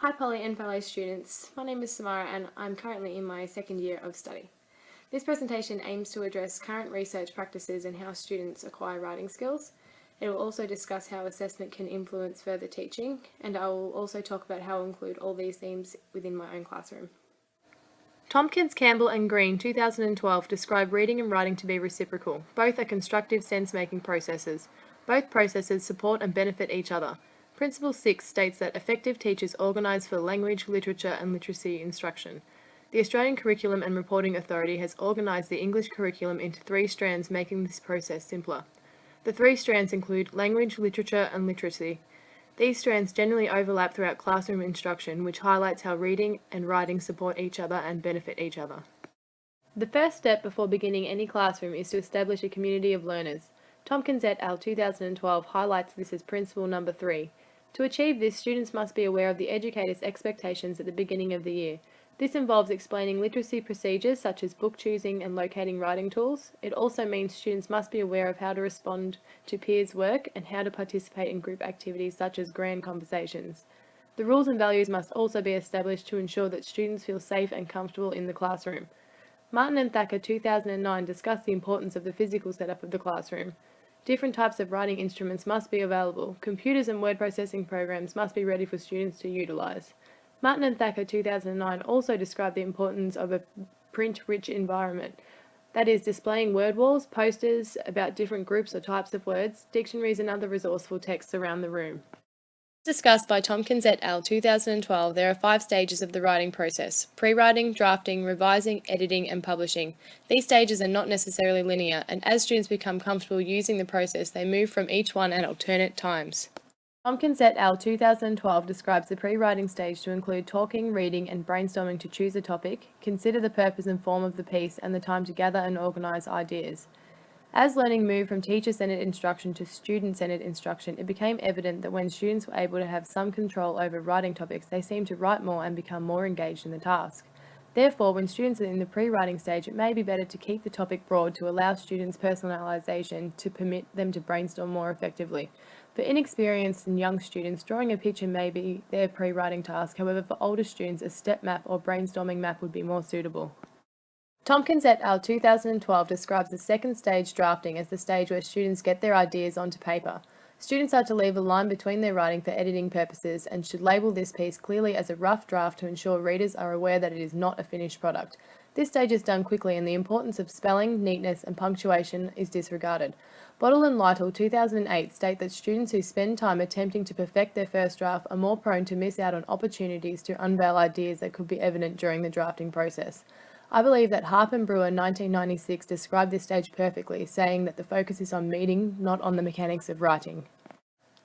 Hi Polly and fellow students, my name is Samara and I'm currently in my second year of study. This presentation aims to address current research practices and how students acquire writing skills. It will also discuss how assessment can influence further teaching, and I will also talk about how I'll include all these themes within my own classroom. Tompkins, Campbell and Green 2012 describe reading and writing to be reciprocal. Both are constructive sense-making processes. Both processes support and benefit each other. Principle 6 states that effective teachers organise for language, literature and literacy instruction. The Australian Curriculum and Reporting Authority has organised the English curriculum into 3 strands, making this process simpler. The 3 strands include language, literature and literacy. These strands generally overlap throughout classroom instruction, which highlights how reading and writing support each other and benefit each other. The first step before beginning any classroom is to establish a community of learners. Tompkins et al. 2012 highlights this as principle number 3. To achieve this, students must be aware of the educator's expectations at the beginning of the year. This involves explaining literacy procedures such as book choosing and locating writing tools. It also means students must be aware of how to respond to peers' work and how to participate in group activities such as grand conversations. The rules and values must also be established to ensure that students feel safe and comfortable in the classroom. Martin and Thacker 2009 discuss the importance of the physical setup of the classroom. Different types of writing instruments must be available. Computers and word processing programs must be ready for students to utilise. Martin and Thacker 2009 also describe the importance of a print-rich environment. That is, displaying word walls, posters about different groups or types of words, dictionaries and other resourceful texts around the room. Discussed by Tompkins et al. 2012, there are 5 stages of the writing process: pre-writing, drafting, revising, editing and publishing. These stages are not necessarily linear, and as students become comfortable using the process, they move from each one at alternate times. Tompkins et al. 2012 describes the pre-writing stage to include talking, reading and brainstorming to choose a topic, consider the purpose and form of the piece and the time to gather and organise ideas. As learning moved from teacher-centered instruction to student-centered instruction, it became evident that when students were able to have some control over writing topics, they seemed to write more and become more engaged in the task. Therefore, when students are in the pre-writing stage, it may be better to keep the topic broad to allow students personalisation to permit them to brainstorm more effectively. For inexperienced and young students, drawing a picture may be their pre-writing task. However, for older students, a step map or brainstorming map would be more suitable. Tompkins et al. 2012 describes the second stage, drafting, as the stage where students get their ideas onto paper. Students are to leave a line between their writing for editing purposes and should label this piece clearly as a rough draft to ensure readers are aware that it is not a finished product. This stage is done quickly and the importance of spelling, neatness and punctuation is disregarded. Bottle and Lytle 2008 state that students who spend time attempting to perfect their first draft are more prone to miss out on opportunities to unveil ideas that could be evident during the drafting process. I believe that Harp and Brewer 1996 described this stage perfectly, saying that the focus is on meaning, not on the mechanics of writing.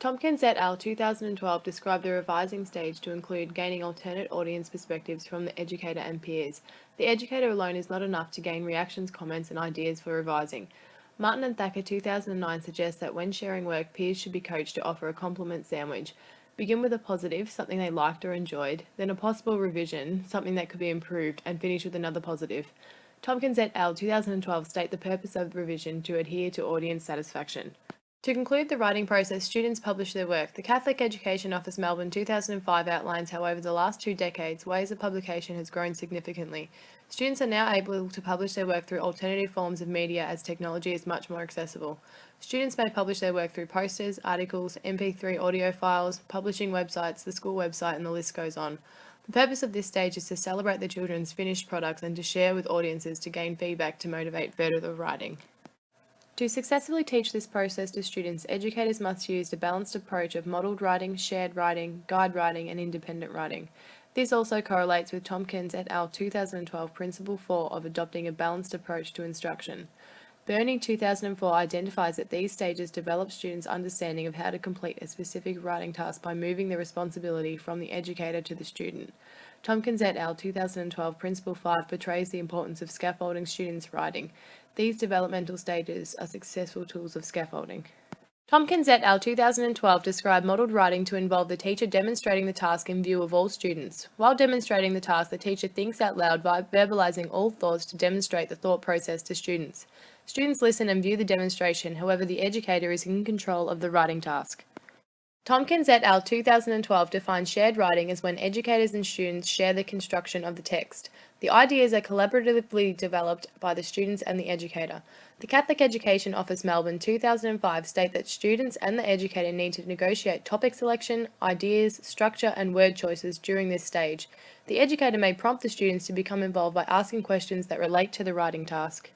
Tompkins et al. 2012 described the revising stage to include gaining alternate audience perspectives from the educator and peers. The educator alone is not enough to gain reactions, comments and ideas for revising. Martin and Thacker 2009 suggests that when sharing work, peers should be coached to offer a compliment sandwich. Begin with a positive, something they liked or enjoyed, then a possible revision, something that could be improved, and finish with another positive. Tompkins et al. 2012 state the purpose of the revision to adhere to audience satisfaction. To conclude the writing process, students publish their work. The Catholic Education Office Melbourne 2005 outlines how over the last 2 decades, ways of publication has grown significantly. Students are now able to publish their work through alternative forms of media as technology is much more accessible. Students may publish their work through posters, articles, MP3 audio files, publishing websites, the school website and the list goes on. The purpose of this stage is to celebrate the children's finished products and to share with audiences to gain feedback to motivate further writing. To successfully teach this process to students, educators must use a balanced approach of modelled writing, shared writing, guide writing and independent writing. This also correlates with Tompkins et al. 2012 Principle 4 of adopting a balanced approach to instruction. Burney 2004 identifies that these stages develop students' understanding of how to complete a specific writing task by moving the responsibility from the educator to the student. Tompkins et al. 2012 Principle 5 portrays the importance of scaffolding students' writing. These developmental stages are successful tools of scaffolding. Tompkins et al. 2012 describe modelled writing to involve the teacher demonstrating the task in view of all students. While demonstrating the task, the teacher thinks out loud, verbalising all thoughts to demonstrate the thought process to students. Students listen and view the demonstration, however the educator is in control of the writing task. Tompkins et al. 2012 defines shared writing as when educators and students share the construction of the text. The ideas are collaboratively developed by the students and the educator. The Catholic Education Office Melbourne 2005 state that students and the educator need to negotiate topic selection, ideas, structure and word choices during this stage. The educator may prompt the students to become involved by asking questions that relate to the writing task.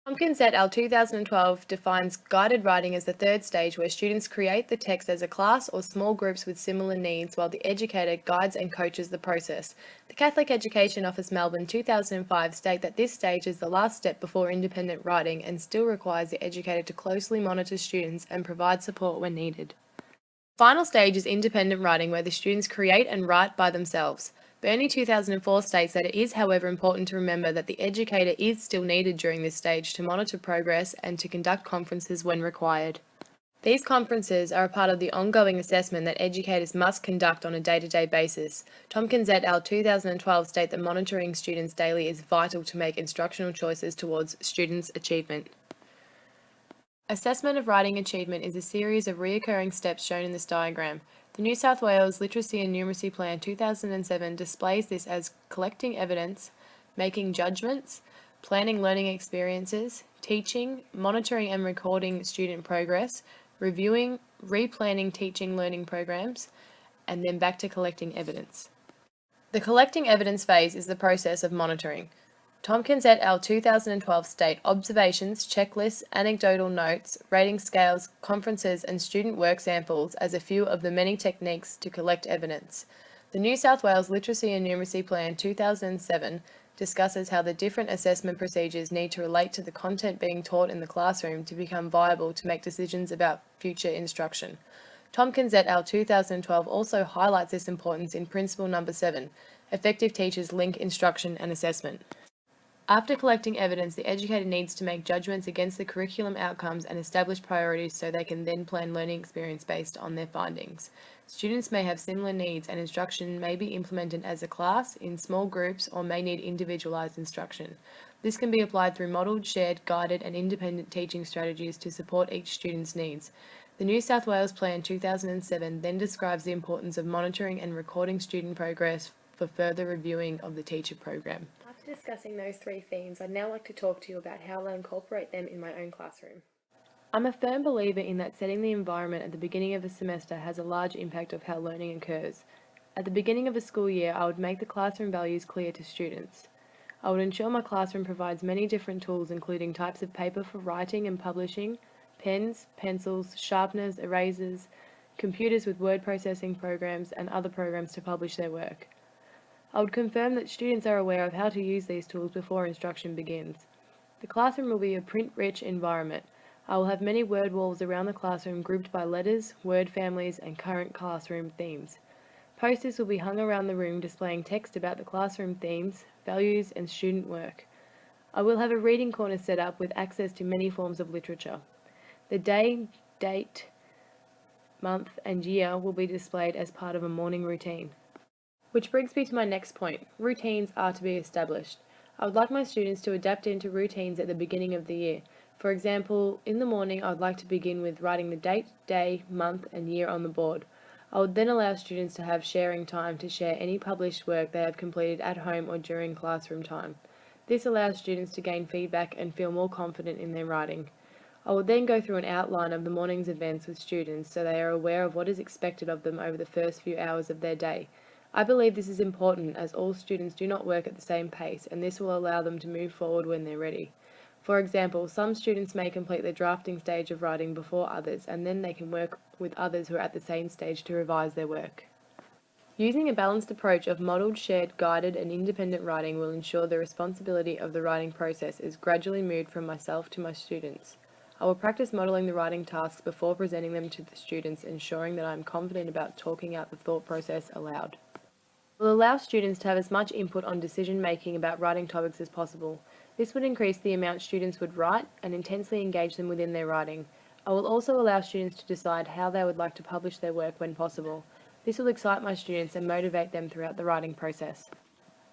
Tompkins et al. 2012 defines guided writing as the third stage where students create the text as a class or small groups with similar needs while the educator guides and coaches the process. The Catholic Education Office Melbourne 2005 state that this stage is the last step before independent writing and still requires the educator to closely monitor students and provide support when needed. Final stage is independent writing where the students create and write by themselves. Burney 2004 states that it is, however, important to remember that the educator is still needed during this stage to monitor progress and to conduct conferences when required. These conferences are a part of the ongoing assessment that educators must conduct on a day-to-day basis. Tompkins et al. 2012 state that monitoring students daily is vital to make instructional choices towards students' achievement. Assessment of writing achievement is a series of recurring steps shown in this diagram. The New South Wales Literacy and Numeracy Plan 2007 displays this as collecting evidence, making judgments, planning learning experiences, teaching, monitoring and recording student progress, reviewing, replanning teaching learning programs, and then back to collecting evidence. The collecting evidence phase is the process of monitoring. Tompkins et al. 2012 state observations, checklists, anecdotal notes, rating scales, conferences, and student work samples as a few of the many techniques to collect evidence. The New South Wales Literacy and Numeracy Plan 2007 discusses how the different assessment procedures need to relate to the content being taught in the classroom to become viable to make decisions about future instruction. Tompkins et al. 2012 also highlights this importance in Principle Number 7, Effective Teachers Link Instruction and Assessment. After collecting evidence, the educator needs to make judgments against the curriculum outcomes and establish priorities so they can then plan learning experience based on their findings. Students may have similar needs and instruction may be implemented as a class, in small groups, or may need individualised instruction. This can be applied through modelled, shared, guided and independent teaching strategies to support each student's needs. The New South Wales Plan 2007 then describes the importance of monitoring and recording student progress for further reviewing of the teacher program. After discussing those three themes, I'd now like to talk to you about how I incorporate them in my own classroom. I'm a firm believer in that setting the environment at the beginning of a semester has a large impact of how learning occurs. At the beginning of a school year, I would make the classroom values clear to students. I would ensure my classroom provides many different tools including types of paper for writing and publishing, pens, pencils, sharpeners, erasers, computers with word processing programs and other programs to publish their work. I would confirm that students are aware of how to use these tools before instruction begins. The classroom will be a print-rich environment. I will have many word walls around the classroom grouped by letters, word families, and current classroom themes. Posters will be hung around the room displaying text about the classroom themes, values, and student work. I will have a reading corner set up with access to many forms of literature. The day, date, month, and year will be displayed as part of a morning routine. Which brings me to my next point. Routines are to be established. I would like my students to adapt into routines at the beginning of the year. For example, in the morning I would like to begin with writing the date, day, month and year on the board. I would then allow students to have sharing time to share any published work they have completed at home or during classroom time. This allows students to gain feedback and feel more confident in their writing. I will then go through an outline of the morning's events with students so they are aware of what is expected of them over the first few hours of their day. I believe this is important as all students do not work at the same pace and this will allow them to move forward when they're ready. For example, some students may complete the drafting stage of writing before others and then they can work with others who are at the same stage to revise their work. Using a balanced approach of modelled, shared, guided and independent writing will ensure the responsibility of the writing process is gradually moved from myself to my students. I will practice modelling the writing tasks before presenting them to the students, ensuring that I am confident about talking out the thought process aloud. Will allow students to have as much input on decision making about writing topics as possible. This would increase the amount students would write and intensely engage them within their writing. I will also allow students to decide how they would like to publish their work when possible. This will excite my students and motivate them throughout the writing process.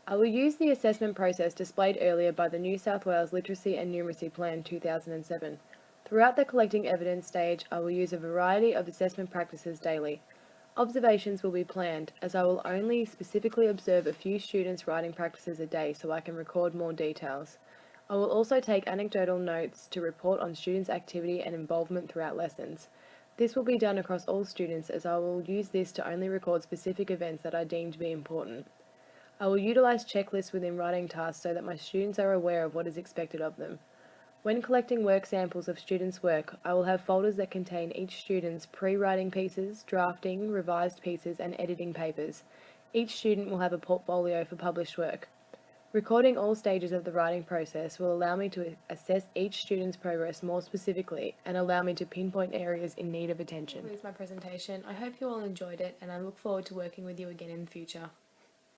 I will use the assessment process displayed earlier by the New South Wales Literacy and Numeracy Plan 2007. Throughout the collecting evidence stage, I will use a variety of assessment practices daily. Observations will be planned, as I will only specifically observe a few students' writing practices a day so I can record more details. I will also take anecdotal notes to report on students' activity and involvement throughout lessons. This will be done across all students, as I will use this to only record specific events that I deem to be important. I will utilize checklists within writing tasks so that my students are aware of what is expected of them. When collecting work samples of students' work, I will have folders that contain each student's pre-writing pieces, drafting, revised pieces, and editing papers. Each student will have a portfolio for published work. Recording all stages of the writing process will allow me to assess each student's progress more specifically and allow me to pinpoint areas in need of attention. That concludes my presentation. I hope you all enjoyed it, and I look forward to working with you again in the future.